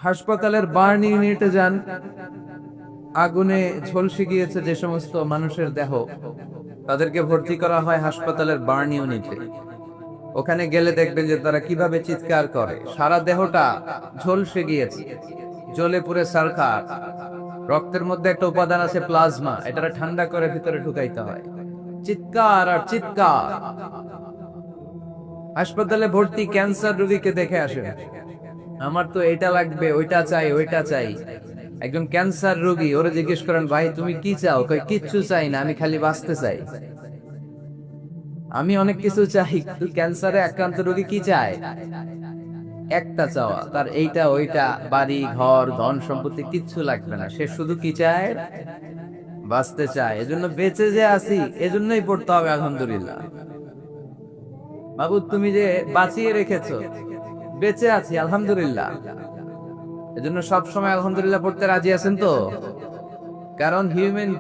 হাসপাতালের বার্ন ইউনিটে যান, আগুনে ঝলসে গিয়েছে যে সমস্ত মানুষের দেহ, তাদেরকে ভর্তি করা হয় হাসপাতালের বার্ন ইউনিটে। ওখানে গেলে দেখবেন যে তারা কিভাবে চিৎকার করে, সারা দেহটা ঝলসে গিয়েছে, জ্বলে পুড়ে ছারখার। রক্তের মধ্যে একটা উপাদান আছে প্লাজমা, এটা ঠান্ডা করে ভিতরে ঢুকাইতে হয়। চিৎকার আর চিৎকার। হাসপাতালে ভর্তি ক্যান্সার রোগীকে দেখে আসেন, আমার তো এটা লাগবে, ওইটা চাই, ওইটা চাই। একজন ক্যান্সার রোগী, ওরে জিজ্ঞেস করেন, ভাই তুমি কি চাও? কই কিচ্ছু চাই না, আমি খালি বাঁচতে চাই। আমি অনেক কিছু চাই, কিন্তু ক্যান্সারে আক্রান্ত রোগী কি চায়? একটা চাওয়া, তার এইটা ওইটা, বাড়ি ঘর ধন সম্পত্তি কিচ্ছু লাগবে না, সে শুধু কি চায়? বাঁচতে চায়। এজন্য বেঁচে যে আছি, এজন্যই পড়তে হবে আলহামদুলিল্লাহ। বাবু তুমি যে বাঁচিয়ে রেখেছো, বেঁচে আছি আলহামদুলিল্লাহ। এজন্য সব সময় আলহামদুলিল্লাহ পড়তে রাজি আছেন তো? কারণ হিউম্যান